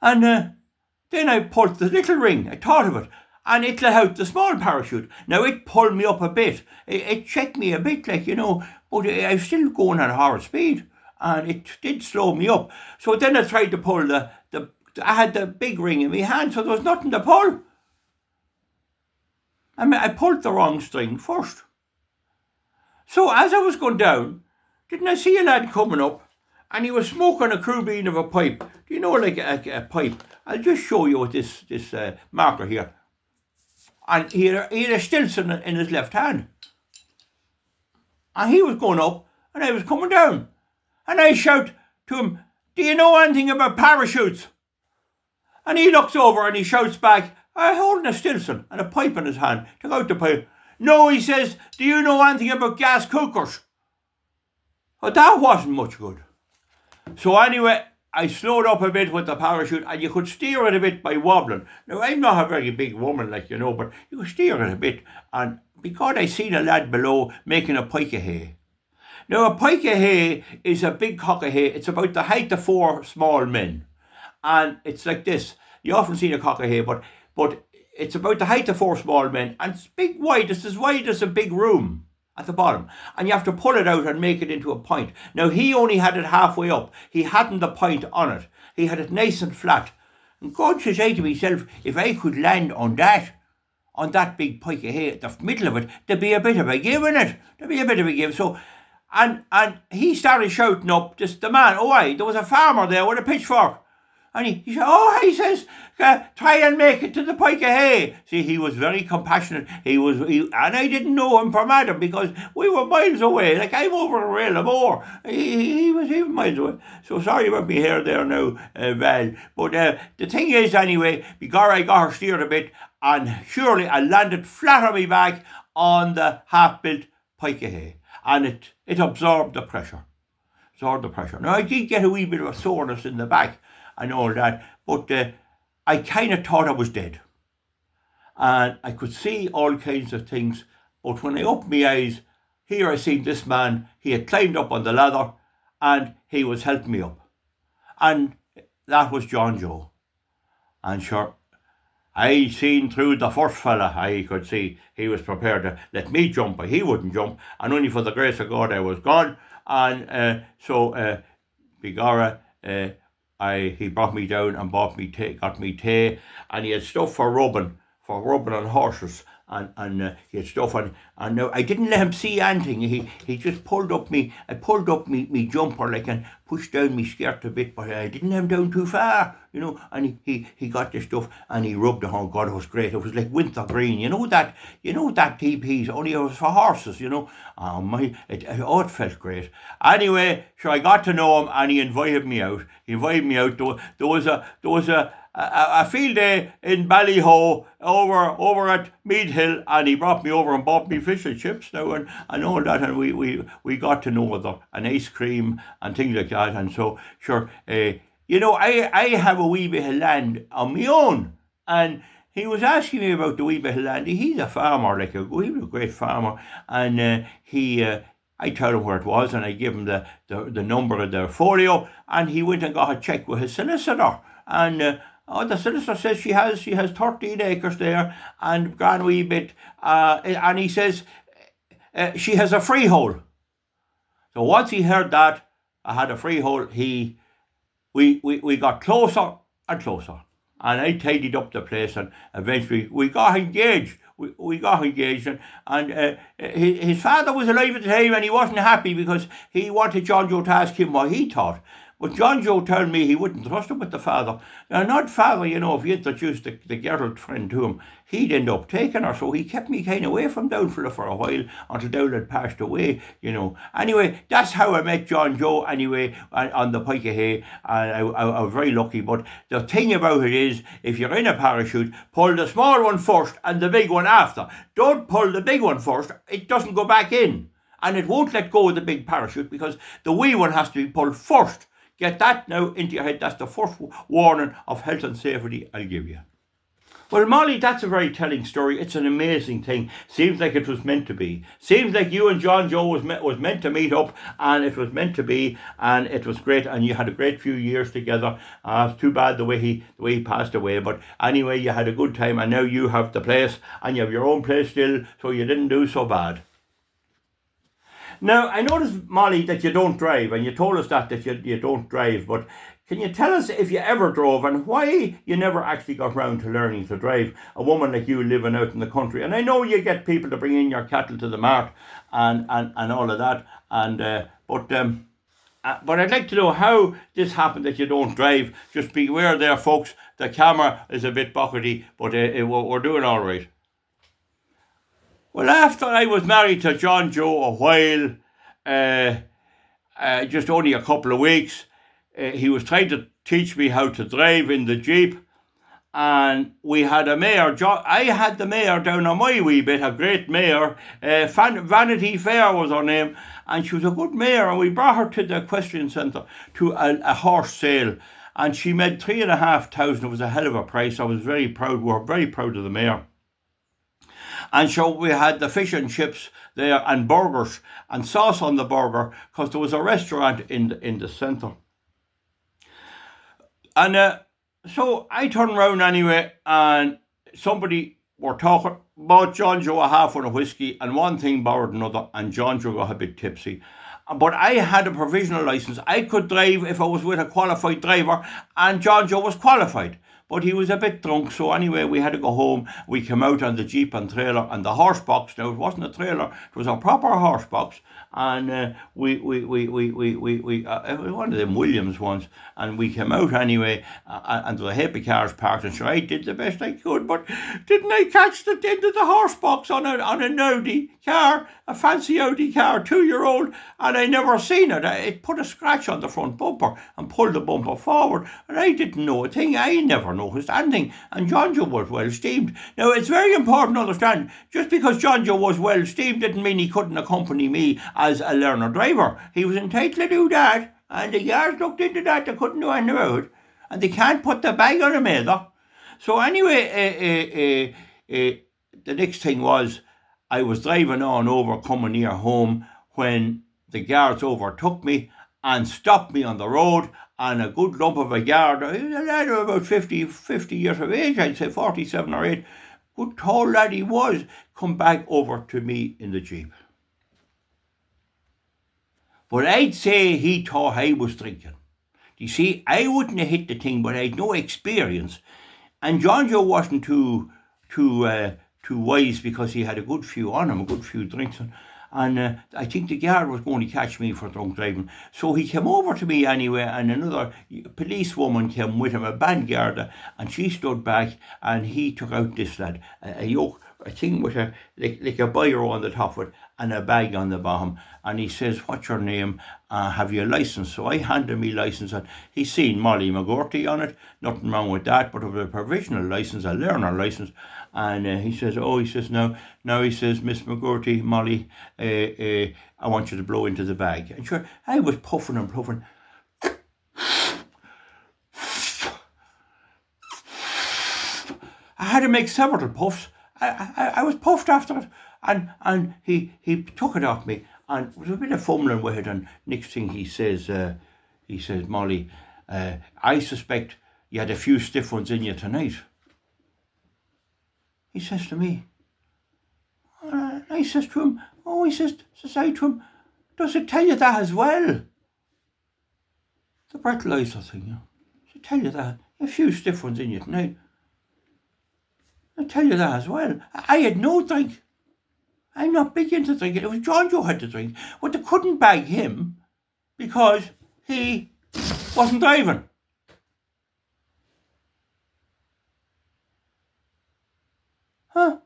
And then I pulled the little ring. I thought of it. And it let out the small parachute. Now, it pulled me up a bit. It checked me a bit, like, but I was still going at a horse speed. And it did slow me up. So then I tried to pull I had the big ring in my hand, so there was nothing to pull. I pulled the wrong string first. So as I was going down, didn't I see a lad coming up? And he was smoking a crew bean of a pipe. Do you know, like a pipe? I'll just show you with this marker here. And he had a Stilson in his left hand. And he was going up, and I was coming down. And I shout to him, "Do you know anything about parachutes?" And he looks over and he shouts back, "I'm holding a Stilson and a pipe in his hand. Took out the pipe." "No," he says, "do you know anything about gas cookers?" But that wasn't much good. So anyway, I slowed up a bit with the parachute, and you could steer it a bit by wobbling. Now, I'm not a very big woman, like, but you could steer it a bit. And because I seen a lad below making a pike of hay. Now, a pike of hay is a big cock of hay. It's about the height of 4 small men. And it's like this. You often see a cock of hay, but it's about the height of 4 small men. And it's big wide. It's as wide as a big room at the bottom. And you have to pull it out and make it into a point. Now, he only had it halfway up. He hadn't the point on it. He had it nice and flat. And God says I to myself, if I could land on that big pike of hay at the middle of it, there'd be a bit of a give in it. There'd be a bit of a give. So, and he started shouting up, just the man, there was a farmer there with a pitchfork. And he said, he says, try and make it to the pike of hay. See, he was very compassionate. And I didn't know him from Adam because we were miles away. Like, I'm over a rail of more. He was even miles away. So sorry about me hair there now, Val. But the thing is, anyway, because I got her steered a bit, and surely I landed flat on my back on the half-built pike of hay. And it absorbed the pressure. Now, I did get a wee bit of a soreness in the back and all that, but I kind of thought I was dead. And I could see all kinds of things, but when I opened my eyes, here I seen this man. He had climbed up on the ladder, and he was helping me up. And that was John Joe. And sure, I seen through the first fella. I could see he was prepared to let me jump, but he wouldn't jump. And only for the grace of God I was gone. And so Bigara, he brought me down and got me tea, and he had stuff for rubbing on horses, and he had stuff on. And now I didn't let him see anything. He just pulled up me jumper, like, and pushed down me skirt a bit, but I didn't let him down too far, And he got the stuff and he rubbed it on. God, it was great. It was like winter green, that TP's, only it was for horses, it felt great. Anyway, so I got to know him, and he invited me out. There was a field day in Ballyho over at Mead Hill, and he brought me over and bought me fish and chips now and all that, and we got to know other, and ice cream and things like that. And so sure, I have a wee bit of land on my own, and he was asking me about the wee bit of land. He's a farmer, like he was a great farmer, and I told him where it was, and I gave him the number of the folio, and he went and got a check with his solicitor, and the solicitor says she has 13 acres there, and gone a wee bit, and he says she has a freehold. So once he heard that I had a freehold, we got closer and closer, and I tidied up the place, and eventually we got engaged. We got engaged, and his father was alive at the time, and he wasn't happy because he wanted John Joe to ask him what he thought. But John Joe told me he wouldn't trust him with the father. Now, not father, if you introduced the girlfriend to him, he'd end up taking her. So he kept me kind of away from Downford for a while until Down had passed away, Anyway, that's how I met John Joe, anyway, on the pike of hay. And I was very lucky. But the thing about it is, if you're in a parachute, pull the small one first and the big one after. Don't pull the big one first. It doesn't go back in. And it won't let go of the big parachute because the wee one has to be pulled first. Get that now into your head. That's the first warning of health and safety I'll give you. Well, Molly, that's a very telling story. It's an amazing thing. Seems like it was meant to be. Seems like you and John Joe was meant to meet up, and it was meant to be, and it was great, and you had a great few years together. It's too bad the way he passed away, but anyway, you had a good time, and now you have the place, and you have your own place still, so you didn't do so bad. Now, I noticed, Molly, that you don't drive, and you told us that you don't drive, but can you tell us if you ever drove and why you never actually got round to learning to drive? A woman like you living out in the country. And I know you get people to bring in your cattle to the mart and all of that. But I'd like to know how this happened that you don't drive. Just beware there, folks. The camera is a bit buckety, but we're doing all right. Well, after I was married to John Joe a while, just only a couple of weeks, he was trying to teach me how to drive in the Jeep, and we had a mare. I had the mare down on my wee bit, a great mare. Vanity Fair was her name, and she was a good mare, and we brought her to the equestrian centre to a horse sale, and she made 3,500. It was a hell of a price. I was very proud. We were very proud of the mare. And so we had the fish and chips there and burgers and sauce on the burger because there was a restaurant in the centre. And so I turned around anyway, and somebody were talking about John Joe a half on a whiskey, and one thing borrowed another, and John Joe got a bit tipsy. But I had a provisional licence. I could drive if I was with a qualified driver, and John Joe was qualified. But he was a bit drunk, so anyway, we had to go home. We came out on the Jeep and trailer and the horse box. Now, it wasn't a trailer, it was a proper horse box. And it was one of them Williams ones. And we came out anyway, and there were heavy cars parked. And so I did the best I could, but didn't I catch the end of the horse box on an Audi car, a fancy Audi car, 2-year-old, and I never seen it. It put a scratch on the front bumper and pulled the bumper forward, and I didn't know a thing. I never noticed anything, and John Joe was well steamed. Now, it's very important to understand, just because John Joe was well steamed didn't mean he couldn't accompany me as a learner driver. He was entitled to do that, and the guards looked into that. They couldn't do anything about it, and they can't put the bag on him either. So anyway, the next thing was, I was driving on over, coming near home, when the guards overtook me and stopped me on the road, and a good lump of a guard, he was a lad of about 50 years of age, I'd say 47 or 8, good tall lad he was, come back over to me in the Jeep. But I'd say he thought I was drinking. You see, I wouldn't have hit the thing, but I'd no experience. And John Joe wasn't too wise, because he had a good few on him, a good few drinks. And I think the guard was going to catch me for drunk driving. So he came over to me anyway, and another policewoman came with him, a band guard, and she stood back, and he took out this lad, a yoke, a thing with like a biro on the top of it, and a bag on the bottom. And he says, "What's your name? Have you a licence?" So I handed me licence, and he's seen Moly McCrackin on it. Nothing wrong with that, but it was a provisional licence, a learner licence. And he says, now he says, "Miss McCrackin, Moly, I want you to blow into the bag." And sure, I was puffing and puffing. I had to make several puffs. I was puffed after it, and he took it off me, and there was a bit of fumbling with it, and next thing he says, "Moly, I suspect you had a few stiff ones in you tonight." He says to me, I says to him, says I to him, "Does it tell you that as well?" The breathalyzer thing, Does it tell you that? A few stiff ones in you tonight. I tell you that as well. I had no drink. I'm not big into drinking. It was John Joe had to drink, but they couldn't bag him because he wasn't driving. Huh?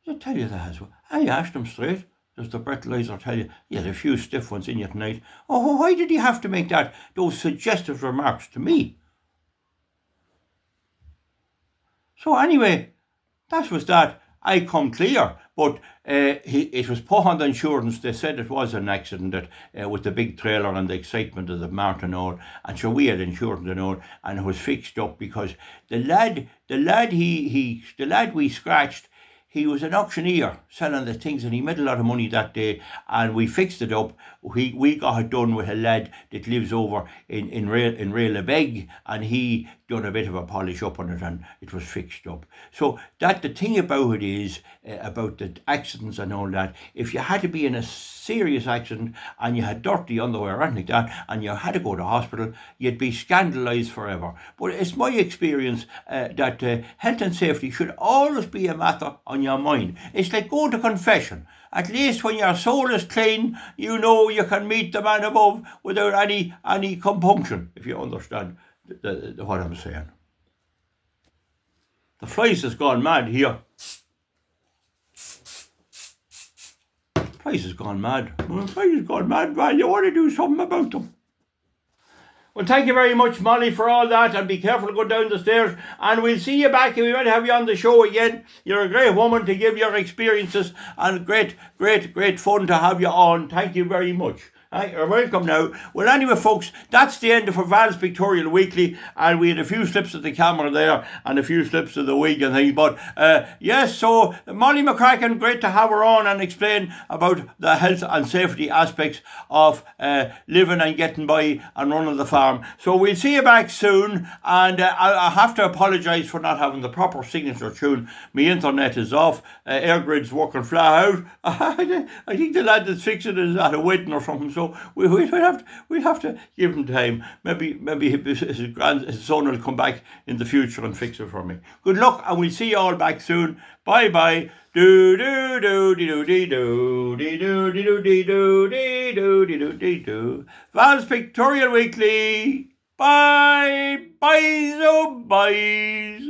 Does it tell you that as well? I asked him straight. Does the breathalyzer tell you had a few stiff ones in you tonight? Oh, why did he have to make those suggestive remarks to me? So anyway, that was that. I come clear, But it was put on the insurance. They said it was an accident that with the big trailer and the excitement of the mart and all. And so we had insurance and all, and it was fixed up because the lad we scratched, he was an auctioneer selling the things, and he made a lot of money that day, and we fixed it up. We got it done with a lad that lives over in Railabeg, and he done a bit of a polish up on it, and it was fixed up. So that the thing about it is, about the accidents and all that, if you had to be in a serious accident and you had dirty underwear or anything like that, and you had to go to hospital, you'd be scandalised forever. But it's my experience that health and safety should always be a matter on your mind. It's like going to confession. At least when your soul is clean, you know you can meet the man above without any compunction, if you understand what I'm saying. The flies has gone mad here. Flies has gone mad. Flies has gone mad, man. You want to do something about them. Well, thank you very much, Molly, for all that, and be careful going down the stairs, and we'll see you back, and we might have you on the show again. You're a great woman to give your experiences, and great fun to have you on. Thank you very much. You're welcome now. Well, anyway, folks, that's the end of Val's Pictorial Weekly, and we had a few slips of the camera there and a few slips of the wig and things. But yes, so Molly McCrackin, great to have her on and explain about the health and safety aspects of living and getting by and running the farm. So we'll see you back soon, and I have to apologise for not having the proper signature tune. My internet is off. AirGrid's working flat out. I think the lad that's fixing it is at a wedding or something. So we'll have to give him time. Maybe his son will come back in the future and fix it for me. Good luck, and we'll see you all back soon. Bye bye. Do do do do do do do do do do do do do do. Val's Pictorial Weekly. Bye bye, oh bye.